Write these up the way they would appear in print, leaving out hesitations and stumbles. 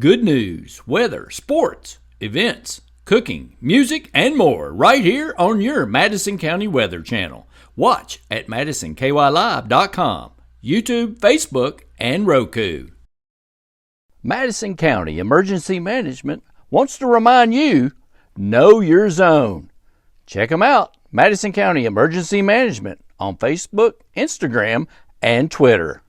good news, weather, sports, events, cooking, music, and more right here on your Madison County Weather Channel. Watch at MadisonKYLive.com, YouTube, Facebook, and Roku. Madison County Emergency Management wants to remind you, know your zone. Check them out, Madison County Emergency Management, on Facebook, Instagram, and Twitter.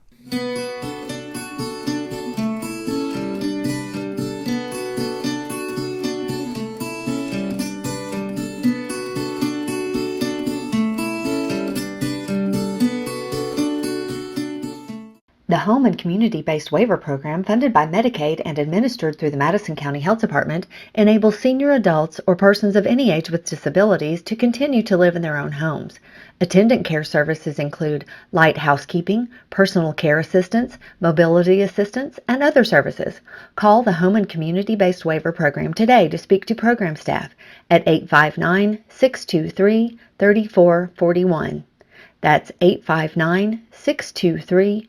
The Home and Community-Based Waiver Program, funded by Medicaid and administered through the Madison County Health Department, enables senior adults or persons of any age with disabilities to continue to live in their own homes. Attendant care services include light housekeeping, personal care assistance, mobility assistance, and other services. Call the Home and Community-Based Waiver Program today to speak to program staff at 859-623-3441. That's 859-623-3441.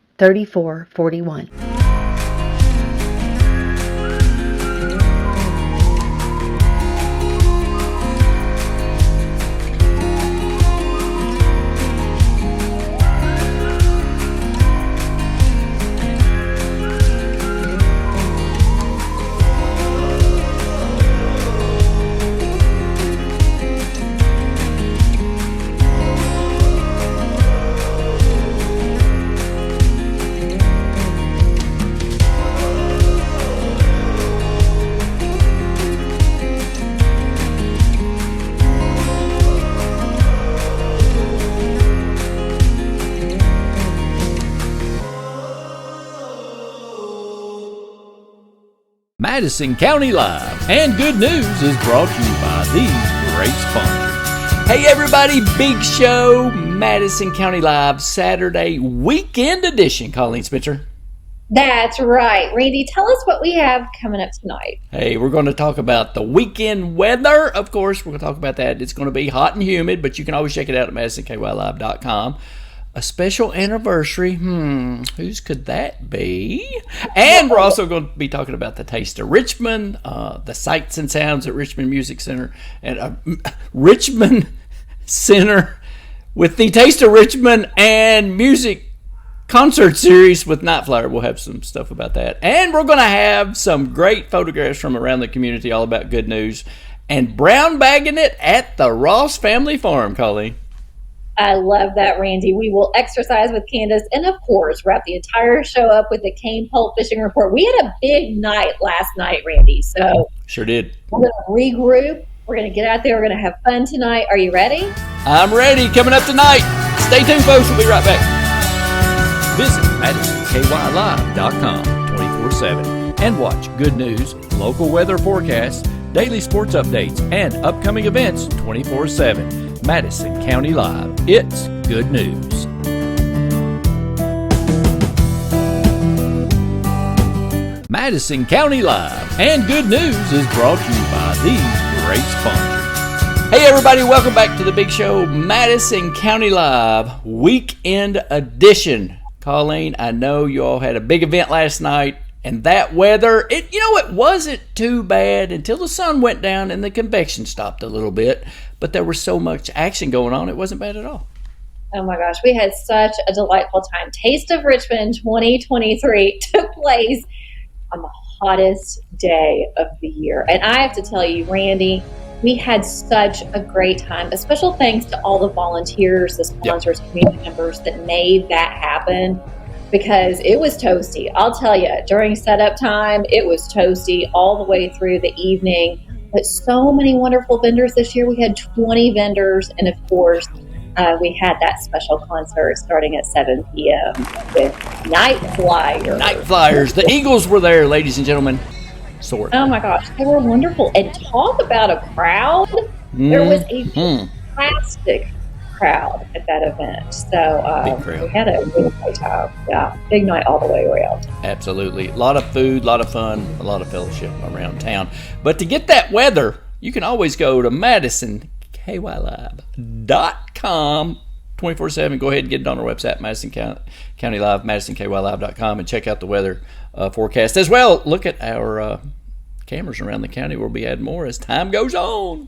Madison County Live and good news is brought to you by these great sponsors. Hey everybody, big show, Madison County Live, Saturday weekend edition. Colleen Spitzer. That's right. Randy, tell us what we have coming up tonight. Hey, we're going to talk about the weekend weather. Of course, we're going to talk about that. It's going to be hot and humid, but you can always check it out at MadisonKYLive.com. A special anniversary. Whose could that be? And we're also going to be talking about the Taste of Richmond, the sights and sounds at Richmond Music Center, and Richmond Center with the Taste of Richmond and Music Concert Series with Night Flyer. We'll have some stuff about that. And we're going to have some great photographs from around the community, all about good news. And brown bagging it at the Ross Family Farm, Colleen. I love that, Randy. We will exercise with Candace and, of course, wrap the entire show up with the Cain Pole Fishing Report. We had a big night last night, Randy. So sure did. We're going to regroup. We're going to get out there. We're going to have fun tonight. Are you ready? I'm ready. Coming up tonight. Stay tuned, folks. We'll be right back. Visit MadisonKYLive.com 24/7 and watch good news, local weather forecasts, daily sports updates, and upcoming events 24/7. Madison County Live. It's good news. Madison County Live and good news is brought to you by these great sponsors. Hey everybody, welcome back to the big show, Madison County Live Weekend Edition. Colleen, I know you all had a big event last night, and that weather, it wasn't too bad until the sun went down and the convection stopped a little bit. But there was so much action going on, it wasn't bad at all. Oh my gosh, we had such a delightful time. Taste of Richmond 2023 took place on the hottest day of the year. And I have to tell you, Randy, we had such a great time. A special thanks to all the volunteers, the sponsors, community members that made that happen, because it was toasty. I'll tell you, during setup time, it was toasty all the way through the evening. But so many wonderful vendors this year. We had 20 vendors, and of course, we had that special concert starting at 7 p.m. with Night Flyers. Night Flyers. The Eagles were there, ladies and gentlemen. Sort. Oh my gosh, they were wonderful. And talk about a crowd. There was a fantastic crowd at that event. So we had a really great time. Yeah, big night all the way around. Absolutely. A lot of food, a lot of fun, a lot of fellowship around town. But to get that weather, you can always go to MadisonKYLive.com 24/7. Go ahead and get it on our website, Madison County Live, MadisonKYLive.com, and check out the weather forecast as well. Look at our cameras around the county. We'll be adding more as time goes on.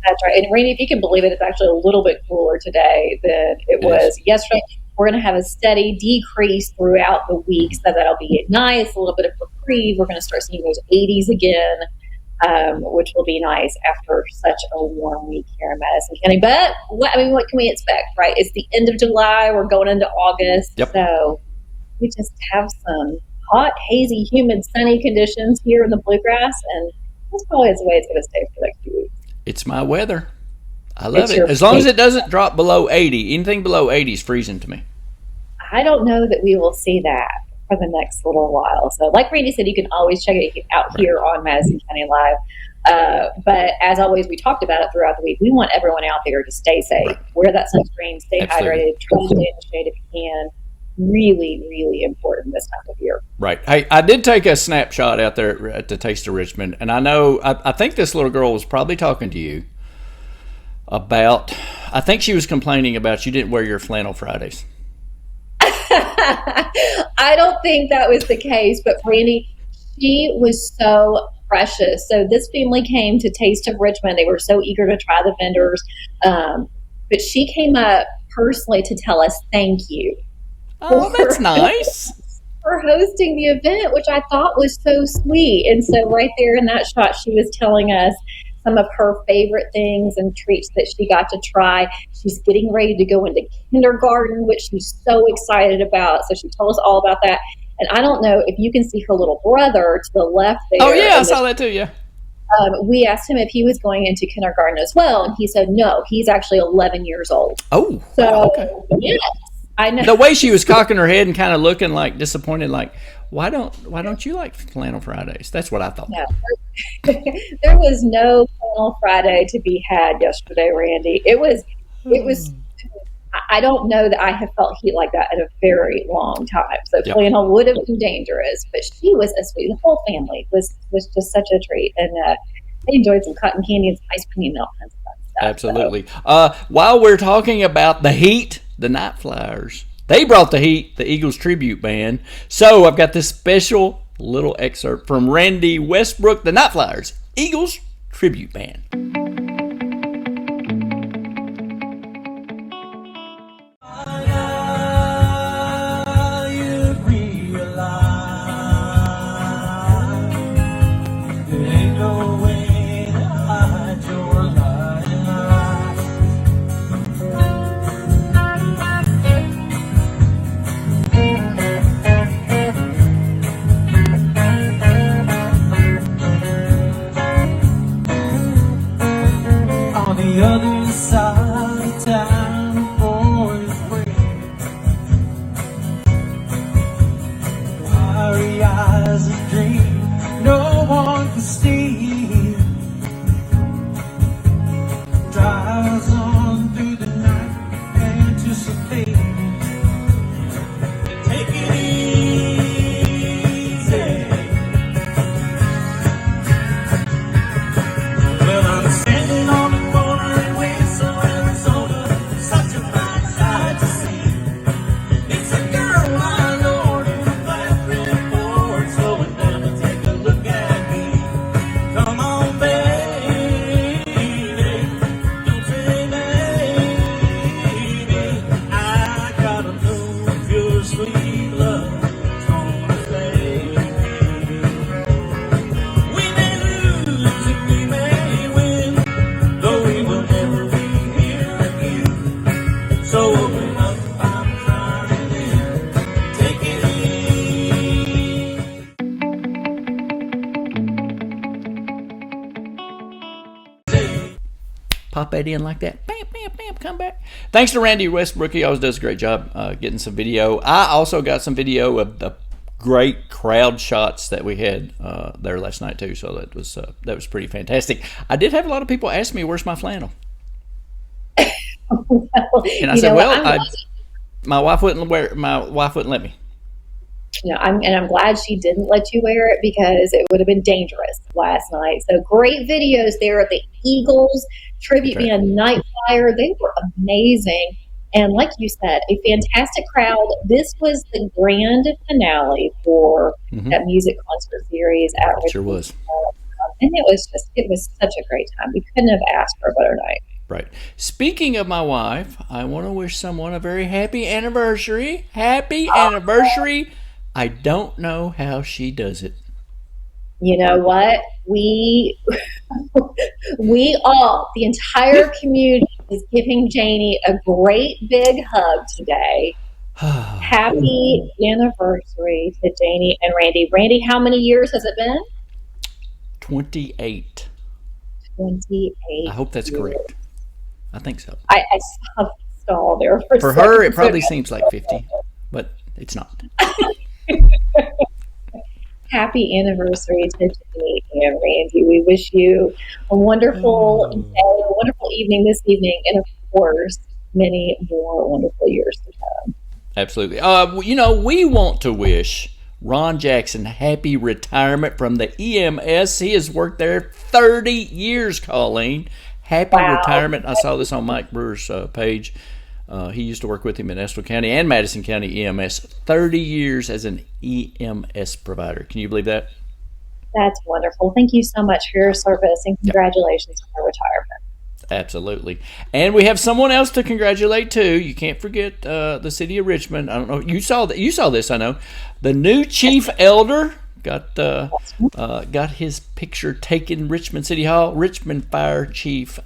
That's right. And Randy, if you can believe it, it's actually a little bit cooler today than it was yesterday. We're going to have a steady decrease throughout the week, so that'll be nice, a little bit of reprieve. We're going to start seeing those 80s again, which will be nice after such a warm week here in Madison County. But what can we expect, right? It's the end of July. We're going into August. Yep. So we just have some hot, hazy, humid, sunny conditions here in the Bluegrass, and that's probably the way it's going to stay for the next few weeks. It's my weather. I love it. As long as it doesn't drop below 80. Anything below 80 is freezing to me. I don't know that we will see that for the next little while. So like Randy said, you can always check it out here on Madison County Live. But as always, we talked about it throughout the week. We want everyone out there to stay safe. Right. Wear that sunscreen, stay hydrated, try to stay in the shade if you can. Really, really important this time of year. Right. Hey, I did take a snapshot out there at the Taste of Richmond, and I know, I think this little girl was probably talking to you about, I think she was complaining about you didn't wear your flannel Fridays. I don't think that was the case, but Randy, she was so precious. So this family came to Taste of Richmond. They were so eager to try the vendors, but she came up personally to tell us thank you. Oh, that's nice. For hosting the event, which I thought was so sweet. And so right there in that shot, she was telling us some of her favorite things and treats that she got to try. She's getting ready to go into kindergarten, which she's so excited about. So she told us all about that. And I don't know if you can see her little brother to the left there. Oh, yeah, I saw that too, yeah. We asked him if he was going into kindergarten as well, and he said no, he's actually 11 years old. Oh, so okay. Yes. I know. The way she was cocking her head and kind of looking like disappointed, like, why don't you like flannel Fridays? That's what I thought. No. There was no flannel Friday to be had yesterday, Randy. It was. I don't know that I have felt heat like that in a very long time. So flannel would have been dangerous, but she was a sweet. The whole family was just such a treat, and they enjoyed some cotton candy and some ice cream and all kinds of fun stuff. Absolutely. So. While we're talking about the heat. The Night Flyers. They brought the heat, the Eagles tribute band. So I've got this special little excerpt from Randy Westbrook, the Night Flyers, Eagles tribute band. The other side of town, boys wait. Fiery eyes of dream, no one can see. Drives on through the night, anticipating. Take it easy. Well, I'm standing on the Pop that in like that. Bam, bam, bam, come back. Thanks to Randy Westbrook. He always does a great job getting some video. I also got some video of the great crowd shots that we had there last night too. So that was pretty fantastic. I did have a lot of people ask me, "Where's my flannel?" And I said, "Well, my wife wouldn't let me." I'm glad she didn't let you wear it because it would have been dangerous last night. So great videos there at the Eagles tribute band Night Flyer. They were amazing. And like you said, a fantastic crowd. This was the grand finale for that music concert series at Richmond. Sure was. And it was such a great time. We couldn't have asked for a better night. Right. Speaking of my wife, I want to wish someone a very happy anniversary. Happy anniversary. I don't know how she does it. You know what? We all, the entire community is giving Janie a great big hug today. Happy anniversary to Janie and Randy. Randy, how many years has it been? 28. 28. I hope that's correct. I think so. I saw the stall there for her. It probably seems like 50, but it's not. Happy anniversary to Janie and Randy. We wish you a wonderful day, a wonderful evening this evening, and of course, many more wonderful years to come. Absolutely. We want to wish Ron Jackson happy retirement from the EMS. He has worked there 30 years, Colleen. Happy retirement. I saw this on Mike Brewer's page. He used to work with him in Estill County and Madison County EMS. 30 years as an EMS provider. Can you believe that? That's wonderful. Thank you so much for your service, and congratulations on your retirement. Absolutely. And we have someone else to congratulate too. You can't forget the city of Richmond. I don't know. You saw this, I know. The new chief elder got his picture taken in Richmond City Hall. Richmond Fire Chief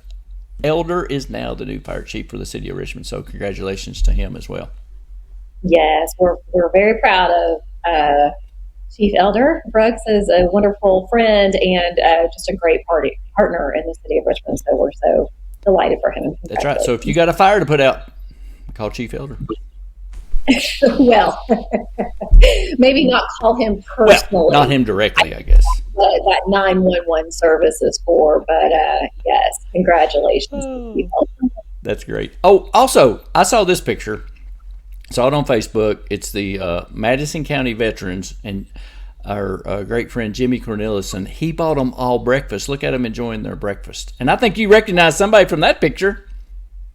Elder is now the new fire chief for the city of Richmond. So congratulations to him as well. Yes, we're very proud of Chief Elder. Brooks is a wonderful friend and just a great partner in the city of Richmond. So we're so delighted for him. That's right. So if you got a fire to put out, call Chief Elder. Well, maybe not call him personally. Well, not him directly, I guess. That 911 service is for, but yes, congratulations. That's great. Oh, also, I saw this picture. Saw it on Facebook. It's the Madison County veterans and our great friend Jimmy Cornelison. He bought them all breakfast. Look at them enjoying their breakfast. And I think you recognize somebody from that picture.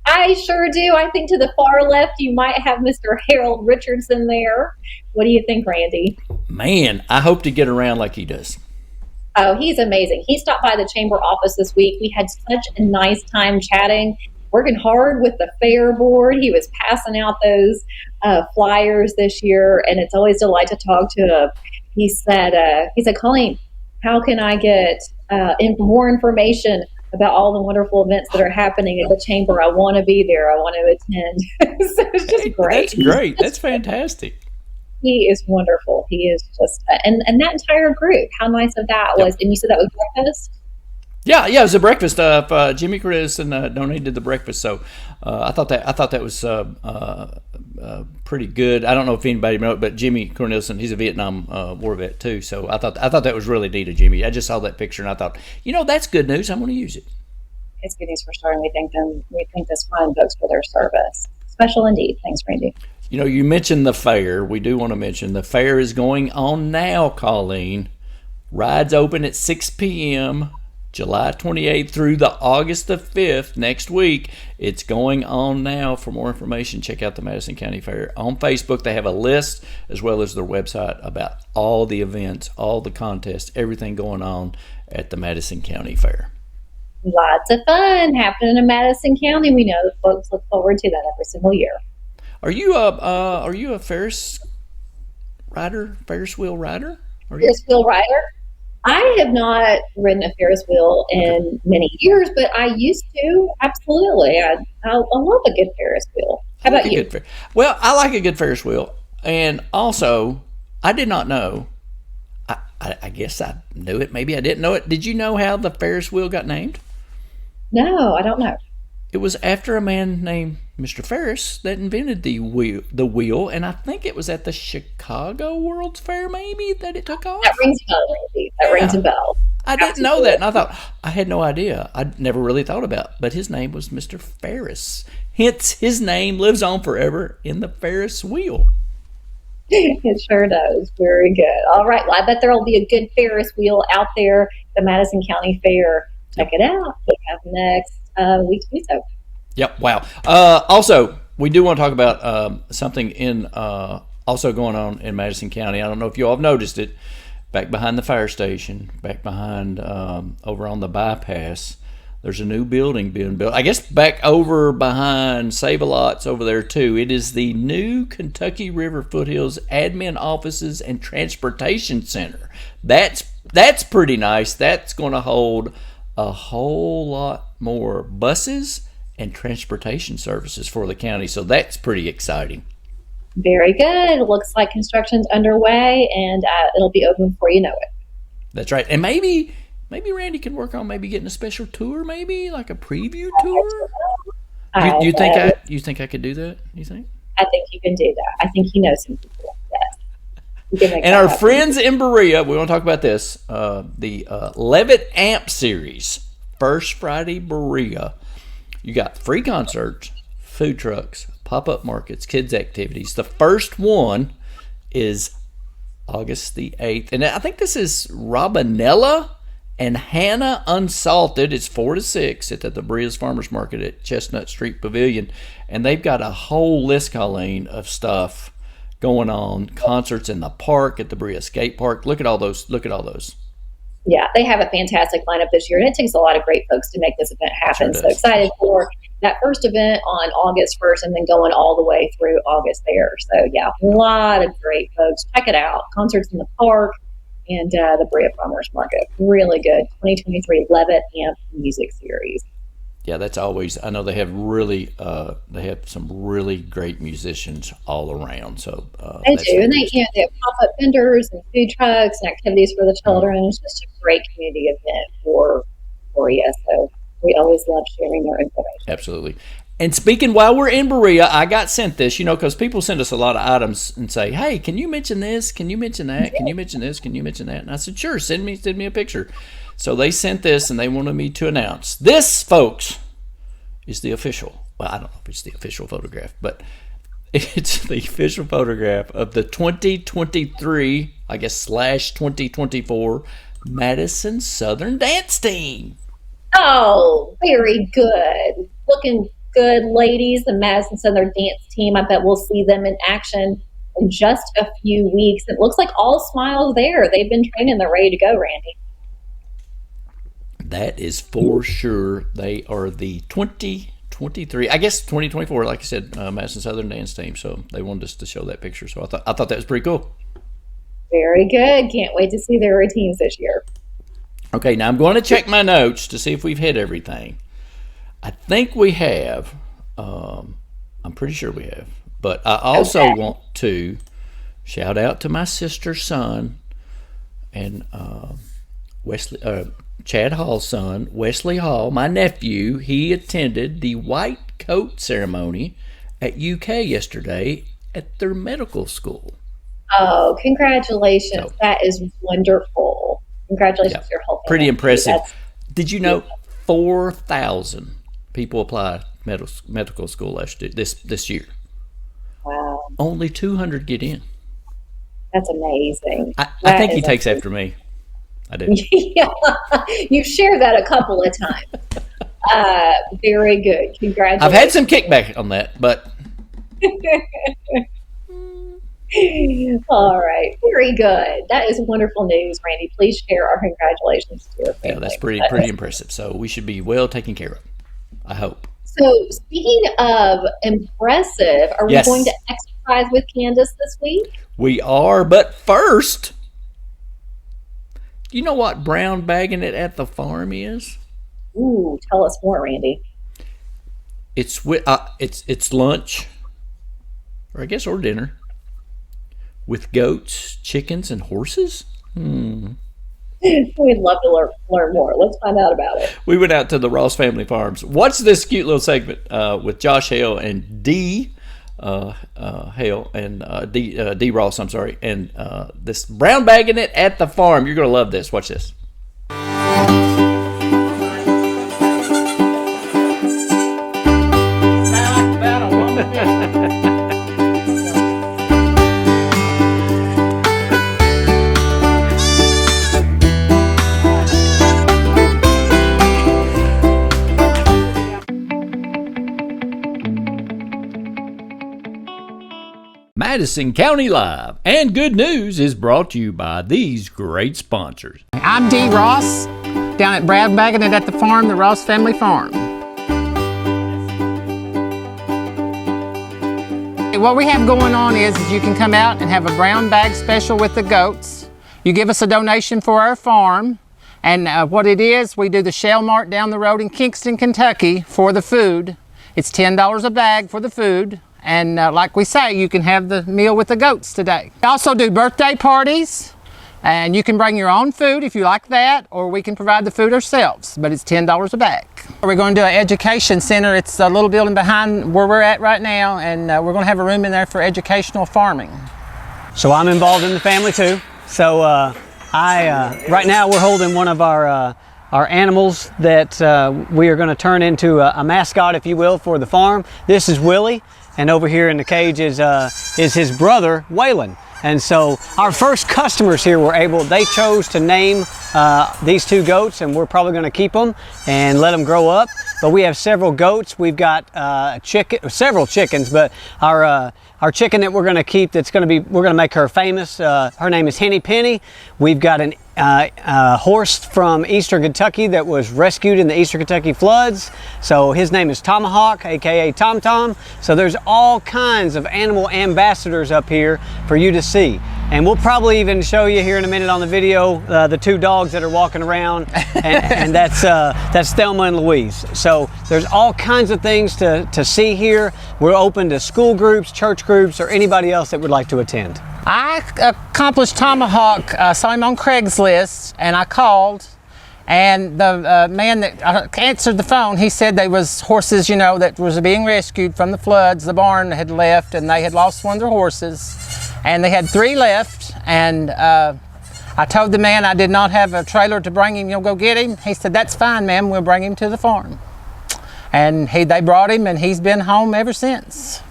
I sure do. I think to the far left, you might have Mr. Harold Richardson there. What do you think, Randy? Man, I hope to get around like he does. Oh, he's amazing. He stopped by the chamber office this week. We had such a nice time chatting, working hard with the fair board. He was passing out those flyers this year, and it's always a delight to talk to him. He said, Colleen, how can I get more information about all the wonderful events that are happening at the chamber? I want to be there. I want to attend. So it's just great. That's great. That's fantastic. He is wonderful. He is just, and that entire group, how nice of that was. Yep. And you said that was breakfast? Yeah, it was a breakfast. Jimmy Cornelison donated the breakfast, so I thought that was pretty good. I don't know if anybody knows, but Jimmy Cornelison, he's a Vietnam War vet too. So I thought that was really neat of Jimmy. I just saw that picture and I thought, that's good news. I'm going to use it. It's good news for sure, and we thank this fine folks for their service. Special indeed. Thanks, Randy. You mentioned the fair. We do want to mention the fair is going on now, Colleen. Rides open at 6 p.m. July 28th through the August the 5th next week. It's going on now. For more information, check out the Madison County Fair. On Facebook, they have a list as well as their website about all the events, all the contests, everything going on at the Madison County Fair. Lots of fun happening in Madison County. We know that folks look forward to that every single year. Are you a Ferris wheel rider? Ferris wheel rider? I have not ridden a Ferris wheel in many years, but I used to. Absolutely. I love a good Ferris wheel. How about you? Well, I like a good Ferris wheel. And also, I did not know. I guess I knew it. Maybe I didn't know it. Did you know how the Ferris wheel got named? No, I don't know. It was after a man named Mr. Ferris that invented the wheel, and I think it was at the Chicago World's Fair maybe that it took off. That rings a bell, Randy. That rings a bell. I didn't know that, and I thought, I had no idea. I never really thought about it, but his name was Mr. Ferris. Hence, his name lives on forever in the Ferris wheel. It sure does. Very good. All right. Well, I bet there will be a good Ferris wheel out there at the Madison County Fair. Check it out. We have next week's episode. Yep. Wow. Also, we do want to talk about something in also going on in Madison County. I don't know if you all have noticed it. Back behind the fire station, back behind over on the bypass, there's a new building being built. I guess back over behind Save-A-Lot's over there too. It is the new Kentucky River Foothills Admin Offices and Transportation Center. That's pretty nice. That's going to hold a whole lot more buses and transportation services for the county. So that's pretty exciting. Very good. Looks like construction's underway, and it'll be open before you know it. That's right. And maybe Randy can work on maybe getting a special tour, maybe like a preview tour. You think I could do that? You think? I think you can do that. I think he knows some people. Yes. And our friends in Berea, we want to talk about this. The Levitt Amp Series, First Friday Berea. You got free concerts, food trucks, pop-up markets, kids activities. The first one is August the 8th. And I think this is Robinella and Hannah Unsalted. It's 4 to 6 at the Berea's Farmers Market at Chestnut Street Pavilion. And they've got a whole list, Colleen, of stuff going on. Concerts in the park, at the Berea Skate Park. Look at all those. Yeah, they have a fantastic lineup this year, and it takes a lot of great folks to make this event happen. Sure, so excited for that first event on August 1st and then going all the way through August there. So, yeah, a lot of great folks. Check it out. Concerts in the park and the Berea Farmers Market. Really good 2023 Levitt Amp Music Series. Yeah, that's always. I know they have some really great musicians all around. So they do, and they have pop-up vendors and food trucks and activities for the children. It's just a great community event for Berea. So we always love sharing their information. Absolutely. And speaking, while we're in Berea, I got sent this, because people send us a lot of items and say, "Hey, can you mention this? Can you mention that? Can you mention this? Can you mention that?" And I said, "Sure, send me a picture." So they sent this, and they wanted me to announce this, folks, is the official. Well, I don't know if it's the official photograph, but it's the official photograph of the 2023, I guess /2024 Madison Southern Dance Team. Oh, very good. Looking good, ladies. The Madison Southern Dance Team. I bet we'll see them in action in just a few weeks. It looks like all smiles there. They've been training. They're ready to go, Randy. That is for sure. They are the 2023, I guess 2024, like I said, Madison Southern Dance Team. So they wanted us to show that picture. So I thought that was pretty cool. Very good. Can't wait to see their routines this year. Okay, now I'm going to check my notes to see if we've hit everything. I think we have. I'm pretty sure we have. But I also want to shout out to my sister's son and Chad Hall's son, Wesley Hall, my nephew. He attended the white coat ceremony at UK yesterday at their medical school. Oh, congratulations. That is wonderful. Congratulations to your whole family. Pretty impressive. Did you know 4,000 people applied medical school this year? Wow. Only 200 get in. That's amazing. I think he takes after me. I do. Yeah, you've shared that a couple of times. Very good. Congratulations. I've had some kickback on that, but. All right. Very good. That is wonderful news, Randy. Please share our congratulations to your family. Yeah, that's pretty impressive. So we should be well taken care of, I hope. So speaking of impressive, are we going to exercise with Candace this week? We are, but first, you know what brown bagging it at the farm is? Ooh, tell us more, Randy. It's lunch, or I guess, or dinner, with goats, chickens, and horses. We'd love to learn more. Let's find out about it. We went out to the Ross Family Farms. Watch this cute little segment with Josh Hale and Dee Hale and Dee Ross. I'm sorry, and this brown bagging it at the farm. You're gonna love this. Watch this. Madison County Live and Good News is brought to you by these great sponsors. I'm Dee Ross, down at Baggin at the farm, the Ross family farm. What we have going on is you can come out and have a brown bag special with the goats. You give us a donation for our farm, and what it is, we do the Shell Mart down the road in Kingston, Kentucky for the food. It's $10 a bag for the food. And like we say, you can have the meal with the goats today. We also do birthday parties, and you can bring your own food if you like that, or we can provide the food ourselves, but it's $10 a bag. We're going to do an education center. It's a little building behind where we're at right now, and we're going to have a room in there for educational farming. So I'm involved in the family too. So right now we're holding one of our animals that we are going to turn into a mascot, if you will, for the farm. This is Willie. And over here in the cage is his brother, Waylon. And so our first customers here they chose to name these two goats, and we're probably going to keep them and let them grow up. But we have several goats. We've got several chickens, but our chicken that we're going to keep, we're going to make her famous. Her name is Henny Penny. We've got a horse from Eastern Kentucky that was rescued in the Eastern Kentucky floods. So his name is Tomahawk, aka Tom Tom. So there's all kinds of animal ambassadors up here for you to see. And we'll probably even show you here in a minute on the video the two dogs that are walking around, and that's Thelma and Louise. So there's all kinds of things to see here. We're open to school groups, church groups, or anybody else that would like to attend. I accomplished Tomahawk, saw him on Craigslist, and I called, and the man that answered the phone, he said there was horses, that was being rescued from the floods. The barn had left, and they had lost one of their horses, and they had 3 left, and I told the man I did not have a trailer to bring him, go get him. He said, "That's fine, ma'am, we'll bring him to the farm." And they brought him, and he's been home ever since.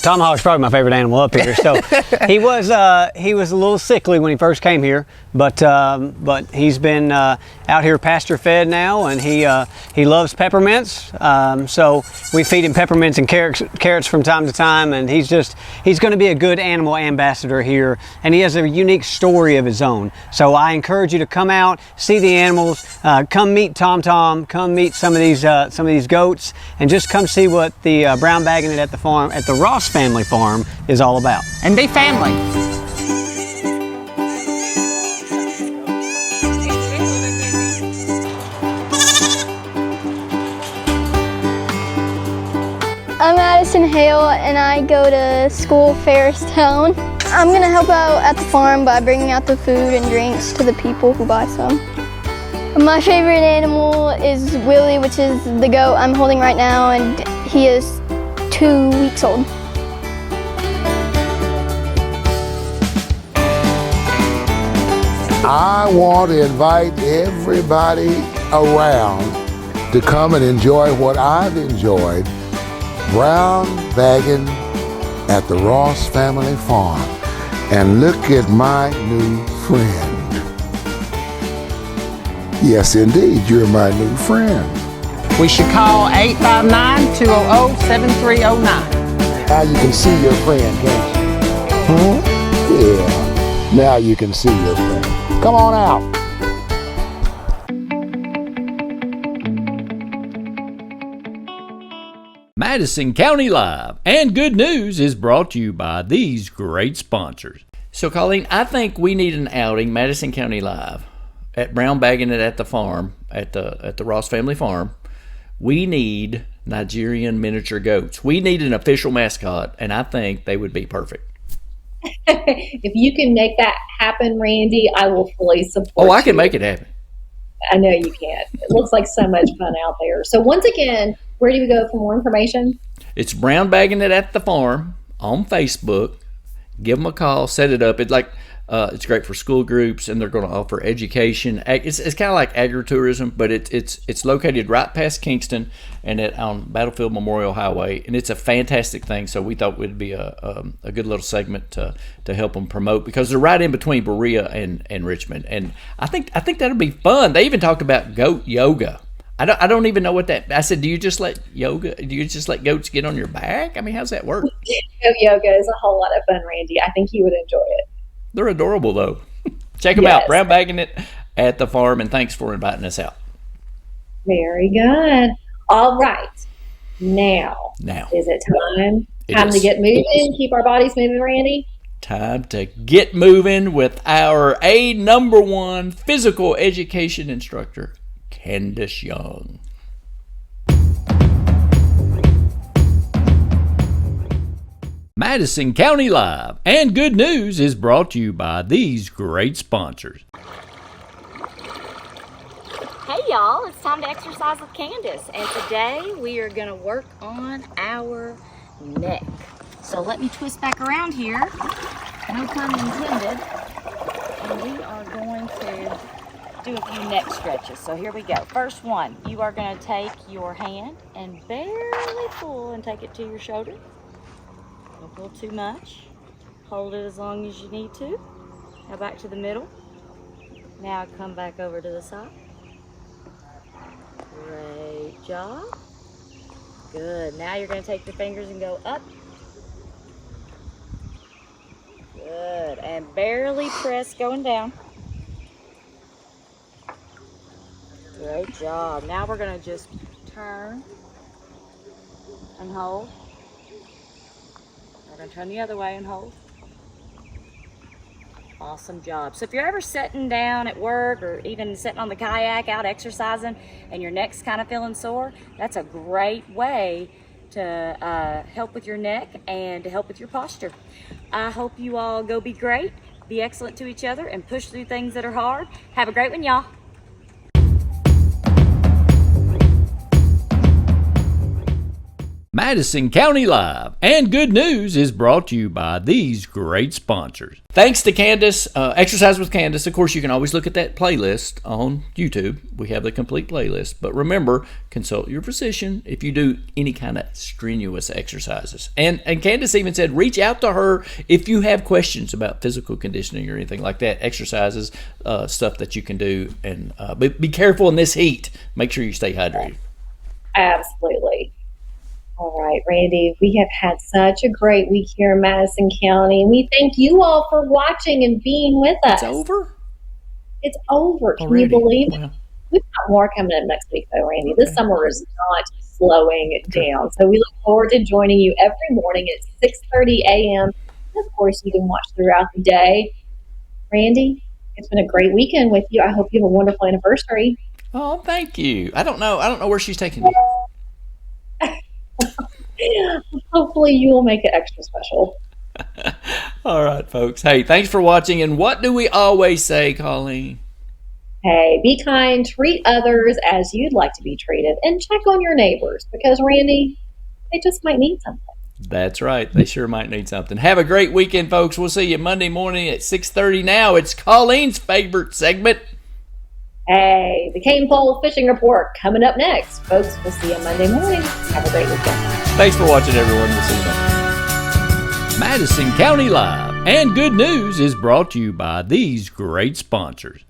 Tomahawk's probably my favorite animal up here. So he was a little sickly when he first came here, but he's been out here pasture fed now, and he loves peppermints. So we feed him peppermints and carrots from time to time, and he's going to be a good animal ambassador here, and he has a unique story of his own. So I encourage you to come out, see the animals, come meet Tom Tom, come meet some of these goats, and just come see what the brown bagging it at the Ross family farm is all about. And be family. I'm Madison Hale, and I go to school Ferristown. I'm going to help out at the farm by bringing out the food and drinks to the people who buy some. My favorite animal is Willie, which is the goat I'm holding right now, and he is 2 weeks old. I want to invite everybody around to come and enjoy what I've enjoyed, brown bagging at the Ross family farm. And look at my new friend. Yes, indeed, you're my new friend. We should call 859-200-7309. Now you can see your friend, can't you? Huh? Yeah, now you can see your friend. Come on out. Madison County Live and Good News is brought to you by these great sponsors. So, Colleen, I think we need an outing, Madison County Live, at Brown Bagging It at the farm, at the Ross family farm. We need Nigerian miniature goats. We need an official mascot, and I think they would be perfect. If you can make that happen, Randy, I will fully support you. Oh, I can make it happen. I know you can. It looks like so much fun out there. So once again, where do we go for more information? It's Brown Bagging It at the farm on Facebook. Give them a call, set it up. It's great for school groups, and they're going to offer education. It's kind of like agritourism, but it's located right past Kingston and on Battlefield Memorial Highway, and it's a fantastic thing. So we thought it would be a good little segment to help them promote, because they're right in between Berea and Richmond, and I think that'll be fun. They even talked about goat yoga. I don't even know what that. I said, do you just let goats get on your back? I mean, how's that work? Yoga is a whole lot of fun, Randy. I think you would enjoy it. They're adorable, though. Check them out. Brown Baggin It at the farm, and thanks for inviting us out. Very good. All right. Now is it time? Time to get moving, keep our bodies moving, Randy? Time to get moving with our #1 physical education instructor, Candace Young. Madison County Live and Good News is brought to you by these great sponsors. Hey y'all, it's time to exercise with Candace, and today we are going to work on our neck. So let me twist back around here, no pun intended, and we are going to do a few neck stretches. So here we go. First one, you are going to take your hand and barely pull and take it to your shoulder. Don't pull too much. Hold it as long as you need to. Now back to the middle. Now come back over to the side. Great job. Good. Now you're going to take your fingers and go up. Good. And barely press going down. Great job. Now we're going to just turn and hold. We're going to turn the other way and hold. Awesome job. So if you're ever sitting down at work or even sitting on the kayak out exercising and your neck's kind of feeling sore, that's a great way to help with your neck and to help with your posture. I hope you all go be great, be excellent to each other, and push through things that are hard. Have a great one, y'all. Madison County Live and Good News is brought to you by these great sponsors. Thanks to Candace, Exercise with Candace. Of course, you can always look at that playlist on YouTube. We have the complete playlist. But remember, consult your physician if you do any kind of strenuous exercises. And Candace even said, reach out to her if you have questions about physical conditioning or anything like that, exercises, stuff that you can do. And be careful in this heat. Make sure you stay hydrated. Absolutely. All right, Randy, we have had such a great week here in Madison County. We thank you all for watching and being with us. It's over? It's over. Can Already? You believe it? Wow. We've got more coming up next week, though, Randy. This summer is not slowing down. So we look forward to joining you every morning at 6:30 a.m. And, of course, you can watch throughout the day. Randy, it's been a great weekend with you. I hope you have a wonderful anniversary. Oh, thank you. I don't know where she's taking you. Hopefully you will make it extra special. All right, folks. Hey, thanks for watching. And what do we always say, Colleen? Hey, be kind, treat others as you'd like to be treated, and check on your neighbors because, Randy, they just might need something. That's right. They sure might need something. Have a great weekend, folks. We'll see you Monday morning at 6:30. Now it's Colleen's favorite segment. Hey, the Cain Pole Fishing Report coming up next. Folks, we'll see you Monday morning. Have a great weekend. Thanks for watching, everyone. We'll see you Monday. Madison County Live and Good News is brought to you by these great sponsors.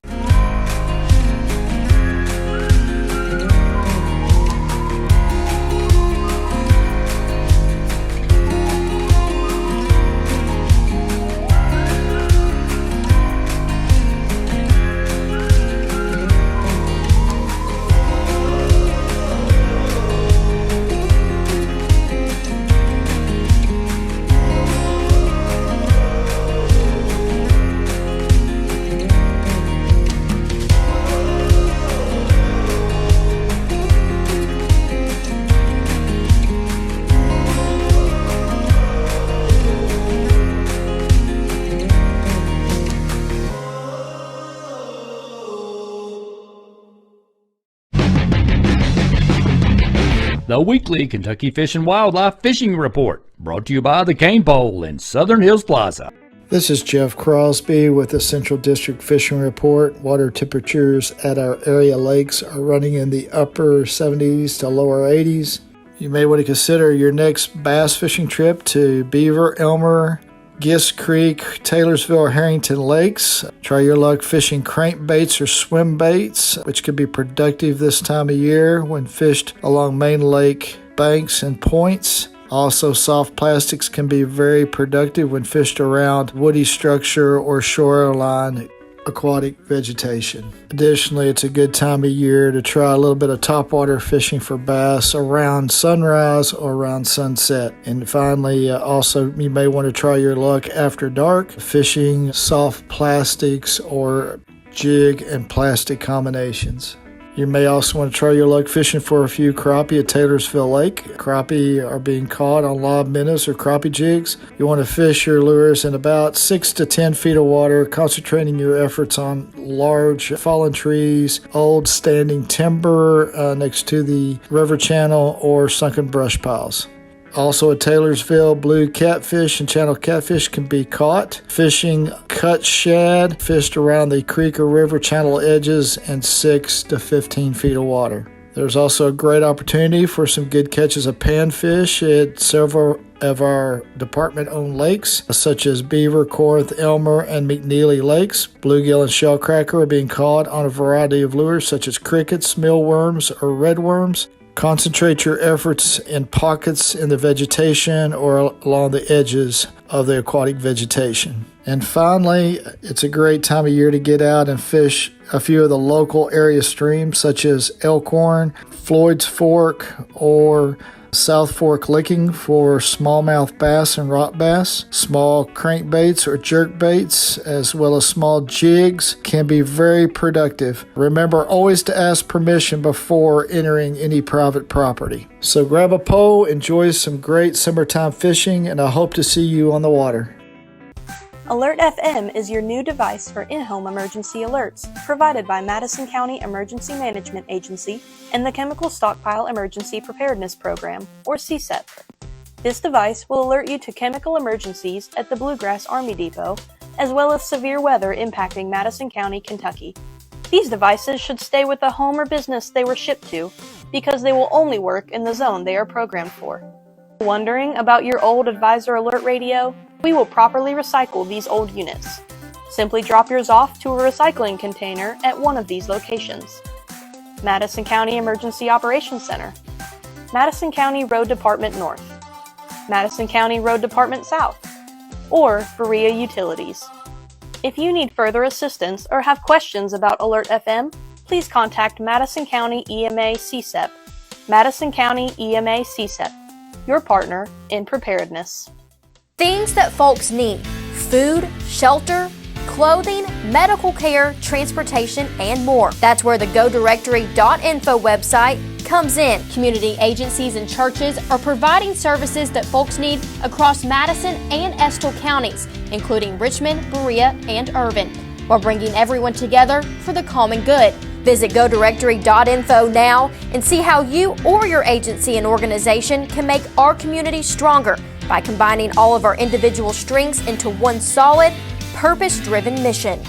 The weekly Kentucky Fish and Wildlife Fishing Report, brought to you by the Cain Pole in Southern Hills Plaza. This is Jeff Crosby with the Central District Fishing Report. Water temperatures at our area lakes are running in the upper 70s to lower 80s. You may want to consider your next bass fishing trip to Beaver, Elmer, Gist Creek, Taylorsville, or Harrington Lakes. Try your luck fishing crankbaits or swim baits, which can be productive this time of year when fished along main lake banks and points. Also, soft plastics can be very productive when fished around woody structure or shoreline aquatic vegetation. Additionally, it's a good time of year to try a little bit of topwater fishing for bass around sunrise or around sunset. And finally, also you may want to try your luck after dark fishing soft plastics or jig and plastic combinations. You may also want to try your luck fishing for a few crappie at Taylorsville Lake. Crappie are being caught on lob minnows or crappie jigs. You want to fish your lures in about 6 to 10 feet of water, concentrating your efforts on large fallen trees, old standing timber next to the river channel, or sunken brush piles. Also at Taylorsville, blue catfish and channel catfish can be caught. Fishing cut shad fished around the creek or river channel edges and 6 to 15 feet of water. There's also a great opportunity for some good catches of panfish at several of our department-owned lakes, such as Beaver, Corinth, Elmer, and McNeely Lakes. Bluegill and shellcracker are being caught on a variety of lures, such as crickets, mealworms, or redworms. Concentrate your efforts in pockets in the vegetation or along the edges of the aquatic vegetation. And finally, it's a great time of year to get out and fish a few of the local area streams such as Elkhorn, Floyd's Fork, or South Fork Licking for smallmouth bass and rock bass. Small crankbaits or jerk baits, as well as small jigs, can be very productive. Remember always to ask permission before entering any private property. So grab a pole, enjoy some great summertime fishing, and I hope to see you on the water. Alert FM is your new device for in-home emergency alerts, provided by Madison County Emergency Management Agency and the Chemical Stockpile Emergency Preparedness Program, or CSEP. This device will alert you to chemical emergencies at the Bluegrass Army Depot, as well as severe weather impacting Madison County, Kentucky. These devices should stay with the home or business they were shipped to, because they will only work in the zone they are programmed for. Wondering about your old Advisor Alert radio? We will properly recycle these old units. Simply drop yours off to a recycling container at one of these locations. Madison County Emergency Operations Center, Madison County Road Department North, Madison County Road Department South, or Berea Utilities. If you need further assistance or have questions about Alert FM, please contact Madison County EMA CSEP. Madison County EMA CSEP, your partner in preparedness. Things that folks need: food, shelter, clothing, medical care, transportation, and more. That's where the GoDirectory.info website comes in. Community agencies and churches are providing services that folks need across Madison and Estill counties, including Richmond, Berea, and Irvin, while bringing everyone together for the common good. Visit GoDirectory.info now and see how you or your agency and organization can make our community stronger by combining all of our individual strengths into one solid, purpose-driven mission.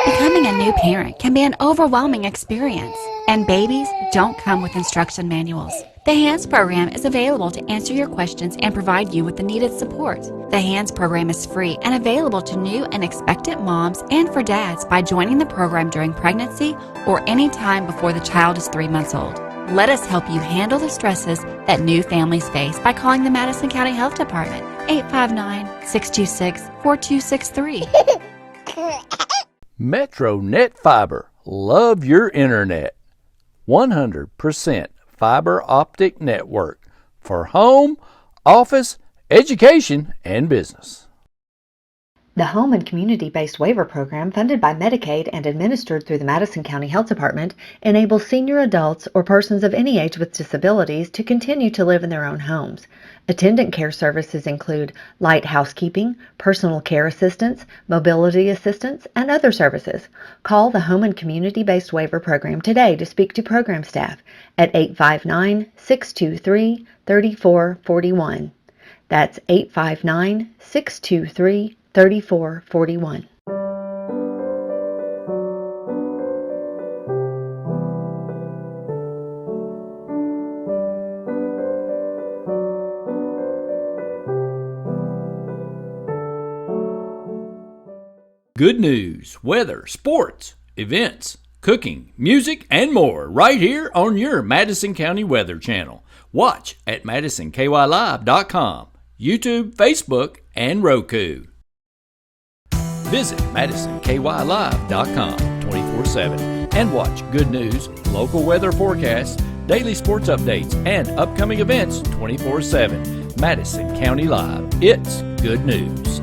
Becoming a new parent can be an overwhelming experience, and babies don't come with instruction manuals. The HANDS program is available to answer your questions and provide you with the needed support. The HANDS program is free and available to new and expectant moms and for dads by joining the program during pregnancy or any time before the child is 3 months old. Let us help you handle the stresses that new families face by calling the Madison County Health Department, 859-626-4263. Metro Net Fiber. Love your internet. 100% fiber optic network for home, office, education, and business. The Home and Community-Based Waiver Program, funded by Medicaid and administered through the Madison County Health Department, enables senior adults or persons of any age with disabilities to continue to live in their own homes. Attendant care services include light housekeeping, personal care assistance, mobility assistance, and other services. Call the Home and Community-Based Waiver Program today to speak to program staff at 859-623-3441. That's 859-623-3441. Good news, weather, sports, events, cooking, music, and more right here on your Madison County Weather Channel. Watch at MadisonKYLive.com, YouTube, Facebook, and Roku. Visit MadisonKYLive.com 24/7 and watch good news, local weather forecasts, daily sports updates, and upcoming events 24/7. Madison County Live. It's good news.